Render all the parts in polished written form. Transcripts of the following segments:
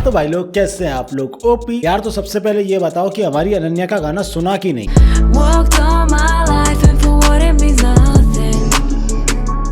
हाँ तो भाई लोग कैसे हैं आप लोग? ओपी यार, तो सबसे पहले ये बताओ कि हमारी अनन्या का गाना सुना कि नहीं?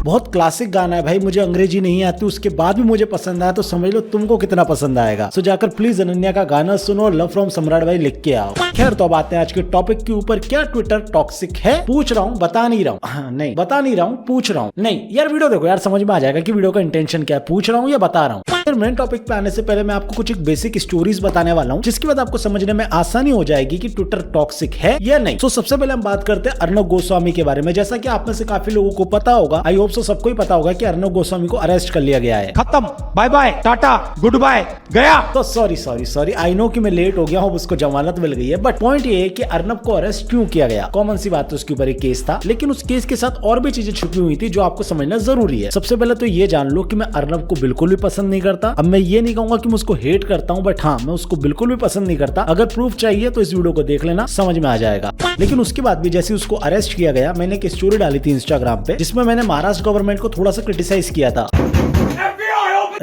बहुत क्लासिक गाना है भाई, मुझे अंग्रेजी नहीं आती, उसके बाद भी मुझे पसंद आया, तो समझ लो तुमको कितना पसंद आएगा। सो जाकर प्लीज अनन्या का गाना सुनो और लव फ्रॉम सम्राट भाई लिख के आओ। खैर, तो अब आते हैं आज के टॉपिक के ऊपर। क्या ट्विटर टॉक्सिक है? पूछ रहा हूँ, बता नहीं रहा हूँ। हाँ नहीं, बता नहीं रहा हूँ, पूछ रहा हूँ। नहीं यार, वीडियो देखो यार, समझ में आ जाएगा कि वीडियो का इंटेंशन क्या है, पूछ रहा हूँ या बता रहा हूँ। फिर मेन टॉपिक पे आने से पहले मैं आपको कुछ एक बेसिक स्टोरीज बताने वाला हूँ, जिसके बाद आपको समझने में आसानी हो जाएगी कि ट्विटर टॉक्सिक है या नहीं। तो सबसे पहले हम बात करते हैं अर्नब गोस्वामी के बारे में। जैसा कि आप में से काफी लोगों को पता होगा, आई होप सो सबको ही पता होगा कि अर्नब गोस्वामी को अरेस्ट कर लिया गया है। खत्म, bye bye, tata, good bye, गया। तो सॉरी आई नो कि मैं लेट हो गया हूँ, उसको जमानत मिल गई है, बट पॉइंट ये है कि अर्नब को अरेस्ट क्यों किया गया। कॉमन सी बात है, उसके ऊपर एक केस था, लेकिन उस केस के साथ और भी चीजें छुपी हुई थी जो आपको समझना जरूरी है। सबसे पहले तो ये जान लो कि मैं अर्नब को बिल्कुल भी पसंद नहीं करता। अब मैं ये नहीं कहूंगा कि मैं उसको हेट करता हूँ, बट हाँ, मैं उसको बिल्कुल भी पसंद नहीं करता। अगर प्रूफ चाहिए तो इस वीडियो को देख लेना, समझ में आ जाएगा। लेकिन उसके बाद भी जैसे उसको अरेस्ट किया गया, मैंने एक स्टोरी डाली थी इंस्टाग्राम पे, जिसमें मैंने महाराष्ट्र गवर्नमेंट को थोड़ा सा क्रिटिसाइज किया था।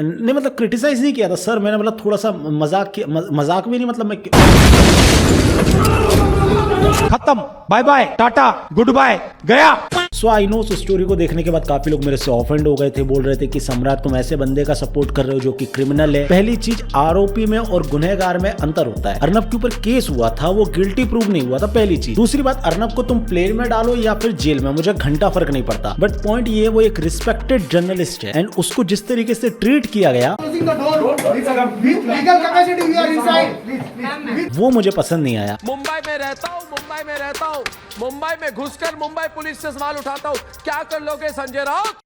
नहीं मतलब क्रिटिसाइज नहीं किया था सर, मैंने मतलब थोड़ा सा मजाक भी नहीं, मतलब मैं खत्म, bye bye, tata, good bye, गया। सो आई नो, उस स्टोरी को देखने के बाद काफी लोग मेरे से ऑफेंड हो गए थे, बोल रहे थे कि सम्राट तुम ऐसे बंदे का सपोर्ट कर रहे हो जो कि क्रिमिनल है। पहली चीज, आरोपी में और गुनहगार में अंतर होता है। अर्नब के ऊपर केस हुआ था, वो गिल्टी प्रूव नहीं हुआ था, पहली चीज। दूसरी बात, अर्नब को तुम प्लेन में डालो या फिर जेल में, मुझे घंटा फर्क नहीं पड़ता, बट पॉइंट ये, वो एक रिस्पेक्टेड जर्नलिस्ट है एंड उसको जिस तरीके से ट्रीट किया गया वो मुझे पसंद नहीं आया। मुंबई में रहता हूँ, मुंबई में घुसकर मुंबई पुलिस से सवाल उठाता हूँ, क्या कर लोगे संजय राउत?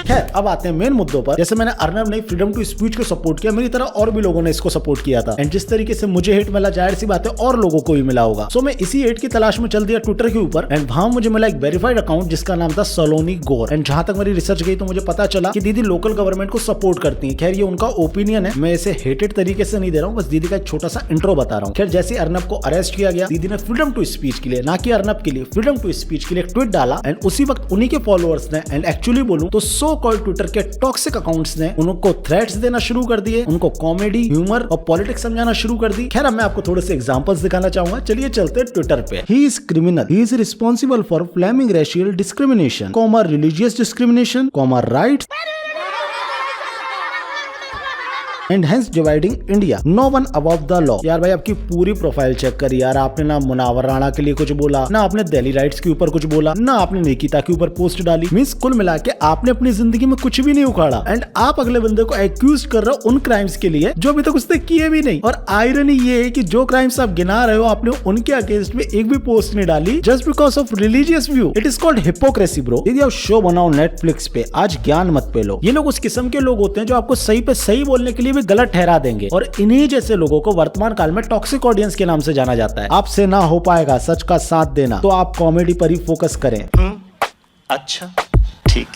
खैर, अब आते हैं मेन मुद्दों पर। जैसे मैंने अर्नब ने फ्रीडम टू स्पीच को सपोर्ट किया, मेरी तरह और भी लोगों ने इसको सपोर्ट किया था, एंड जिस तरीके से मुझे हेट मिला, जाहिर सी बात है और लोगों को भी मिला होगा। सो मैं इसी हेट की तलाश में चल दिया ट्विटर के ऊपर, एंड वहां मुझे मिला एक वेरीफाइड अकाउंट जिसका नाम था सलोनी गौर। एंड जहां तक मेरी रिसर्च गई तो मुझे पता चला कि दीदी लोकल गवर्नमेंट को सपोर्ट करती है। खैर, ये उनका ओपिनियन है, मैं इसे हेटेड तरीके से नहीं दे रहा हूँ, बस दीदी का एक छोटा सा इंट्रो बता रहा हूँ। खैर, जैसे अर्नब को अरेस्ट किया गया, दीदी ने फ्रीडम टू स्पीच के लिए, ना कि अर्नब के लिए, फ्रीडम टू स्पीच के लिए एक ट्वीट डाला, एंड उसी वक्त उन्हीं के फॉलोअर्स ने, एंड एक्चुअली बोलूं तो सो कॉल्ड ट्विटर के टॉक्सिक अकाउंट्स ने उनको थ्रेट्स देना शुरू कर दिए, उनको कॉमेडी, ह्यूमर और पॉलिटिक्स समझाना शुरू कर दी। खैर, अब मैं आपको थोड़े से एग्जांपल्स दिखाना चाहूंगा, चलिए चलते हैं ट्विटर पे। He is criminal, he is responsible for flaming racial discrimination, religious discrimination, riots and hence dividing India, no one above the law. यार भाई, आपकी पूरी प्रोफाइल चेक करी यार, आपने ना मुनावर राणा के लिए कुछ बोला, ना आपने दिल्ली राइट्स के ऊपर कुछ बोला, ना आपने निकिता के ऊपर पोस्ट डाली। मींस कुल मिला के आपने अपनी जिंदगी में कुछ भी नहीं उखाड़ा, एंड आप अगले बंदे को एक्यूज कर रहे हो उन क्राइम्स के लिए जो अभी तक उसने किए भी नहीं। और आयरनी ये है कि जो क्राइम्स आप गिना रहे हो, आपने उनके अगेंस्ट में एक भी पोस्ट नहीं डाली, just because of religious view. It is called hypocrisy bro. यदि आप शो बनाओ नेटफ्लिक्स पे, आज ज्ञान मत पे लो। ये लोग उस किस्म के लोग होते हैं जो आपको सही पे सही बोलने के लिए भी गलत ठहरा देंगे, और इन्हीं जैसे लोगों को वर्तमान काल में टॉक्सिक ऑडियंस के नाम से जाना जाता है। आपसे ना हो पाएगा सच का साथ देना, तो आप कॉमेडी पर ही फोकस करें। अच्छा, ठीक।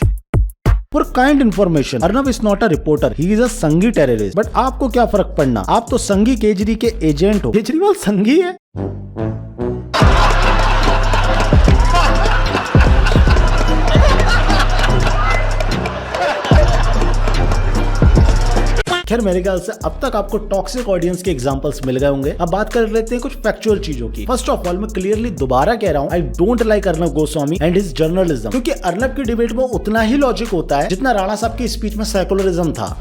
For kind information, Arnab is not a reporter, he is a Sanghi terrorist. But आपको क्या फर्क पड़ना, आप तो संघी केजरी के एजेंट हो। केजरीवाल संघी है? खैर, मेरे ख्याल से अब तक आपको टॉक्सिक ऑडियंस के एग्जांपल्स मिल गए होंगे। अब बात कर लेते हैं कुछ फैक्चुअल चीजों की। फर्स्ट ऑफ ऑल, मैं क्लियरली दोबारा कह रहा हूँ, I don't like Arnab Goswami and his journalism, क्योंकि अर्नब की डिबेट में उतना ही लॉजिक होता है जितना राणा साहब की स्पीच में सेकुलरिज्म था।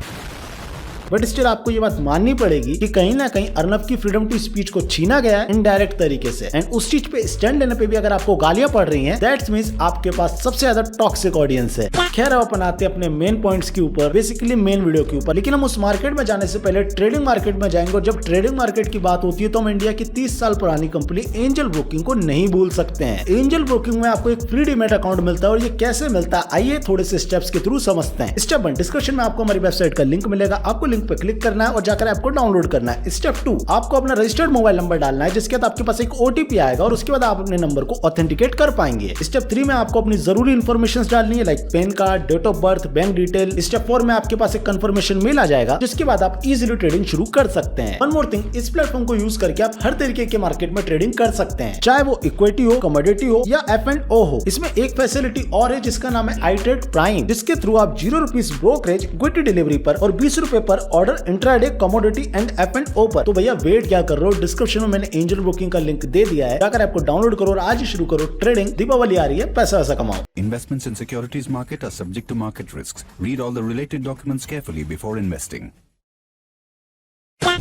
बट स्टिल आपको ये बात माननी पड़ेगी कि कहीं ना कहीं अर्नब की फ्रीडम टू स्पीच को छीना गया है इनडायरेक्ट तरीके से, एंड उस चीज पे स्टैंड लेने पे भी अगर आपको गालियां पड़ रही हैं, दैट्स मींस आपके पास सबसे ज्यादा टॉक्सिक ऑडियंस है। खैर, अब अपन आते हैं अपने मेन पॉइंट्स के ऊपर, बेसिकली मेन वीडियो के ऊपर। लेकिन हम उस मार्केट में जाने से पहले ट्रेडिंग मार्केट में जाएंगे, और जब ट्रेडिंग मार्केट की बात होती है तो हम इंडिया की 30 साल पुरानी कंपनी एंजल ब्रोकिंग को नहीं भूल सकते हैं। एंजल ब्रोकिंग में आपको एक फ्री डीमैट अकाउंट मिलता है, और ये कैसे मिलता है आइए थोड़े से स्टेप्स के थ्रू समझते हैं। स्टेप 1, डिस्क्रिप्शन में आपको हमारी वेबसाइट का लिंक मिलेगा, आपको लिंक पे क्लिक करना है और जाकर ऐप को डाउनलोड करना है। स्टेप 2, आपको अपना रजिस्टर्ड मोबाइल नंबर डालना है, जिसके बाद आपके पास एक OTP आएगा और उसके बाद आप अपने नंबर को ऑथेंटिकेट कर पाएंगे। स्टेप 3 में आपको अपनी जरूरी इन्फॉर्मेशन डालनी है, like PAN card, date of birth, bank detail. Step 4 में आपके पास एक कंफर्मेशन मेल आ जाएगा, जिसके बाद आप इजीली ट्रेडिंग शुरू कर सकते हैं। वन मोर थिंग, इस प्लेटफॉर्म को यूज करके आप हर तरीके के मार्केट में ट्रेडिंग कर सकते हैं, चाहे वो इक्विटी हो, कमोडिटी हो या F&O हो। इसमें एक फैसिलिटी और है जिसका नाम है iTrade प्राइम, जिसके थ्रू आप 0 रुपीज ब्रोकरेज, इक्विटी डिलीवरी पर और 20 रुपए पर order intraday, commodity and F&O पर। तो भैया वेट क्या कर रहे हो, डिस्क्रिप्शन में मैंने एंजल ब्रोकिंग का लिंक दे दिया है, जाकर आपको डाउनलोड करो और आज ही शुरू करो ट्रेडिंग। दीपावली आ रही है, पैसा वैसा कमाओ। Investments in securities market are subject to market risks. Read all the related documents carefully before investing.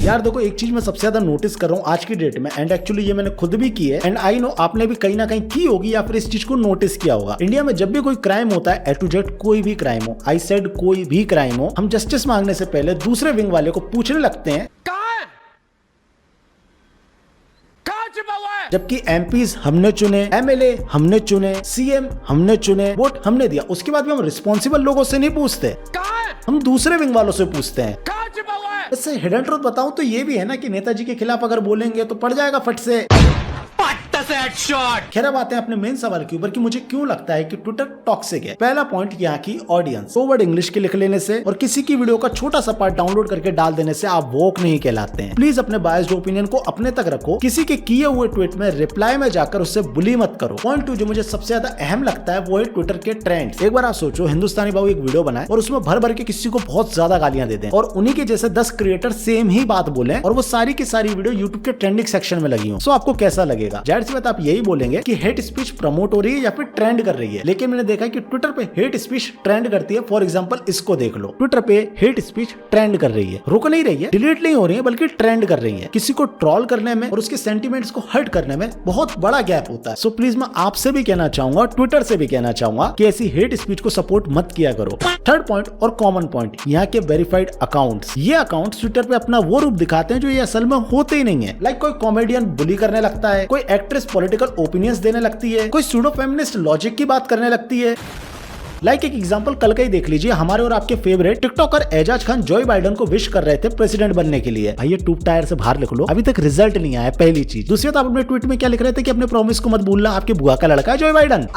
यार देखो, एक चीज मैं सबसे ज्यादा नोटिस कर रहा हूँ आज की डेट में, एंड एक्चुअली ये मैंने खुद भी की है, एंड आई नो आपने भी कहीं ना कहीं की होगी या फिर इस चीज को नोटिस किया होगा। इंडिया में जब भी कोई क्राइम होता है, A to Z कोई भी क्राइम हो, आई सेड कोई भी क्राइम हो, हम जस्टिस मांगने से पहले दूसरे विंग वाले को पूछने लगते हैं जबकि MPs हमने चुने, MLA हमने चुने, CM हमने चुने, वोट हमने दिया। उसके बाद भी हम रिस्पॉन्सिबल लोगों से नहीं पूछते, हम दूसरे विंग वालों से पूछते हैं। इससे हिडन ट्रूथ बताऊं तो ये भी है ना कि नेताजी के खिलाफ अगर बोलेंगे तो पड़ जाएगा फट से। खैर अब आते हैं अपने मेन सवाल के ऊपर कि मुझे क्यों लगता है कि ट्विटर टॉक्सिक है। पहला पॉइंट, यहाँ की ऑडियंस। ओवर्ड इंग्लिश के लिख लेने से और किसी की वीडियो का छोटा सा पार्ट डाउनलोड करके डाल देने से आप वोक नहीं कहलाते हैं। प्लीज अपने बायस्ड ओपिनियन को अपने तक रखो, किसी के किए हुए ट्वीट में रिप्लाई में जाकर उससे बुली मत करो। पॉइंट 2 जो मुझे सबसे ज्यादा अहम लगता है वो है ट्विटर के ट्रेंड्स। एक बार आप सोचो, हिंदुस्तानी बाबू एक वीडियो बनाए और उसमें भर भर के किसी को बहुत ज्यादा गालियां दे दें और उन्हीं के जैसे 10 क्रिएटर सेम ही बात बोले और वो सारी की सारी वीडियो यूट्यूब के ट्रेंडिंग सेक्शन में लगी हो। सो आपको कैसा लगेगा? जाहिर सी बात आप यही बोलेंगे कि हेट स्पीच प्रमोट हो रही है या फिर ट्रेंड कर रही है। लेकिन मैंने देखा कि ट्विटर पे हेट स्पीच ट्रेंड करती है। फॉर एग्जांपल इसको देख लो, ट्विटर पे हेट स्पीच ट्रेंड कर रही है, रुक नहीं रही है, डिलीट नहीं हो रही है, बल्कि ट्रेंड कर रही है। किसी को ट्रोल करने में और उसके सेंटिमेंट्स को हर्ट करने में बहुत बड़ा गैप होता है। सो प्लीज मैं आपसे भी कहना चाहूंगा, ट्विटर से भी कहना चाहूंगा कि ऐसी हेट स्पीच को सपोर्ट मत किया करो। थर्ड पॉइंट और कॉमन पॉइंट, यहाँ के वेरीफाइड अकाउंट्स। ये अकाउंट्स ट्विटर पे अपना वो रूप दिखाते हैं जो ये असल में होते ही नहीं है। लाइक कोई कॉमेडियन बुली करने लगता है, कोई एक्ट्रेस पॉलिटिकल ओपिनियंस देने लगती है, कोई सूडो फेमिनिस्ट लॉजिक की बात करने लगती है। लाइक एक एग्जांपल कल का ही देख लीजिए, हमारे और आपके फेवरेट टिकटॉकर एजाज खान जोए बाइडेन को विश कर रहे थे प्रेसिडेंट बनने के लिए। भाई ये टूब टायर से बाहर लिख लो, अभी तक रिजल्ट नहीं आया, पहली चीज। दूसरी बात, आप अपने ट्वीट में क्या लिख रहे थे कि अपने प्रॉमिस को मत भूलना, आपके बुआ का लड़का है जोए बाइडेन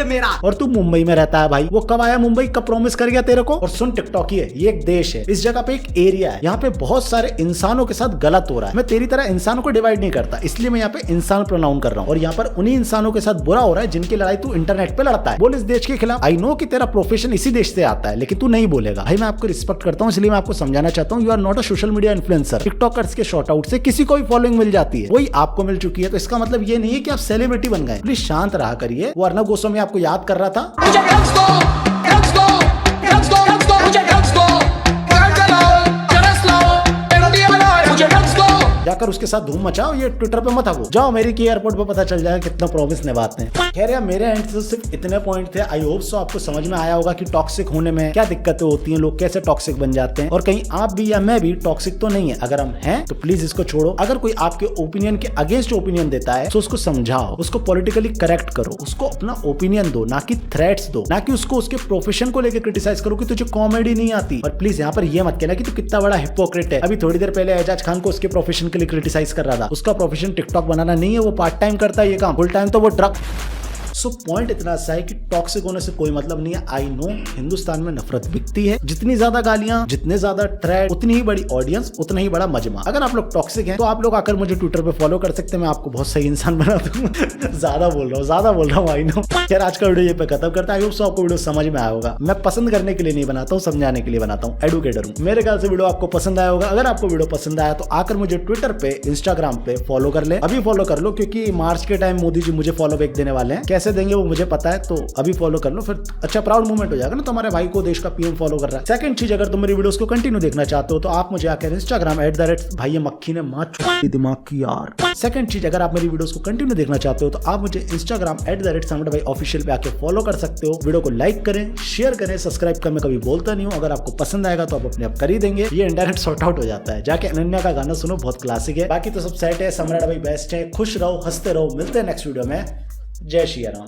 मेरा, और तू मुंबई में रहता है। भाई वो कब आया मुंबई, कब प्रॉमिस कर गया तेरे को? और सुन, टिकटॉक ही है, ये एक देश है, इस जगह पे एक एरिया है, यहाँ पे बहुत सारे इंसानों के साथ गलत हो रहा है। मैं तेरी तरह इंसानों को डिवाइड नहीं करता, इसलिए मैं यहाँ पे इंसान प्रोनाउन कर रहा हूँ, और यहाँ पर उन्हीं इंसानों के साथ बुरा हो रहा है जिनकी लड़ाई तू इंटरनेट पे लड़ता है। बोल इस देश के खिलाफ। आई नो कि तेरा प्रोफेशन इसी देश से आता है, लेकिन तू नहीं बोलेगा। भाई मैं आपको रिस्पेक्ट करता हूँ, इसलिए मैं आपको समझाना चाहता हूँ, you are not a social media influencer. TikTokers के शॉर्ट आउट से किसी को भी फॉलोइंग मिल जाती है, वही आपको मिल चुकी है, तो इसका मतलब ये नहीं है कि आप सेलिब्रिटी बन गए। प्लीज शांत रहा करिए। वो अर्नब गोस्वामी आपको याद कर रहा था, जाकर उसके साथ धूम मचाओ, ये ट्विटर पे मत आगो। जाओ अमेरिकी एयरपोर्ट पे पता चल जाएगा कितना प्रॉमिस निभाते हैं। खैर यार, मेरे एंड से सिर्फ इतने पॉइंट थे। आई होप सो आपको समझ में आया होगा कि टॉक्सिक होने में क्या दिक्कतें होती हैं, लोग कैसे टॉक्सिक बन जाते हैं, और कहीं आप भी या मैं भी टॉक्सिक तो नहीं है। अगर हम हैं तो प्लीज इसको छोड़ो। अगर कोई आपके ओपिनियन के अगेंस्ट ओपिनियन देता है तो उसको समझाओ, उसको पॉलिटिकली करेक्ट करो, उसको अपना ओपिनियन दो, ना कि थ्रेट्स दो, ना कि उसको उसके प्रोफेशन को लेकर क्रिटिसाइज करो कि तुझे कॉमेडी नहीं आती। और प्लीज यहाँ पर ये मत कहना कि तू कितना बड़ा हिपोक्रेट है। अभी थोड़ी देर पहले एजाज खान को उसके प्रोफेशन के लिए क्रिटिसाइज कर रहा था। उसका प्रोफेशन टिकटॉक बनाना नहीं है, वो पार्ट टाइम करता है ये काम, फुल टाइम तो वो ड्रग। सो पॉइंट इतना सा है कि टॉक्सिक होने से कोई मतलब नहीं है। आई नो हिंदुस्तान में नफरत बिकती है, जितनी ज्यादा गालियां, जितने ज्यादा थ्रेड, उतनी ही बड़ी ऑडियंस, उतना ही बड़ा मजमा। अगर आप लोग टॉक्सिक हैं तो आप लोग आकर मुझे ट्विटर पे फॉलो कर सकते हैं, मैं आपको बहुत सही इंसान बना दूंगा। ज्यादा बोल रहा हूँ आई नो। यार आज का वीडियो ये पे खत्म करता है। आई होप सो आपको वीडियो समझ में आया होगा। मैं पसंद करने के लिए नहीं बनाता हूँ, समझाने के लिए बनाता हूँ, एडुकेटर हूँ। मेरे ख्याल से वीडियो आपको पसंद आया होगा। अगर आपको वीडियो पसंद आया तो आकर मुझे ट्विटर पे, इंस्टाग्राम पे फॉलो कर ले। अभी फॉलो कर लो, क्योंकि मार्च के टाइम मोदी जी मुझे फॉलो बैक देने वाले हैं। कैसे देंगे वो मुझे पता है, तो अभी फॉलो कर लो, फिर अच्छा प्राउड मूवमेंट हो जाएगा ना, तुम्हारे भाई को देश का पीएम फॉलो कर रहा है। सेकंड चीज, अगर तुम मेरी वीडियोस को कंटिन्यू देखना चाहते हो तो आप मुझे आकर इंस्टाग्राम @भाई मक्खी ने मार चुकी दिमाग की यार। सेकंड चीज, अगर आप मेरी वीडियोस को कंटिन्यू देखना चाहते हो तो आप मुझे इंस्टाग्राम @भाई ऑफिशियल पे आके फॉलो कर सकते हो। वीडियो को लाइक करें, शेयर करें, सब्सक्राइब कर, मैं कभी बोलता नहीं हूँ। अगर आपको पसंद आएगा तो आप अपने आप कर ही देंगे, ये इंडायरेक्ट सॉर्ट आउट हो जाता है। जाके अनन्या का गाना सुनो, बहुत क्लासिक है। बाकी तो सब सेट है, सम्राट भाई बेस्ट है। खुश रहो, हंसते रहो, मिलते हैं नेक्स्ट वीडियो में। जय Shri Ram.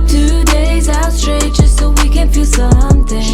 2 days out straight just so we can feel something.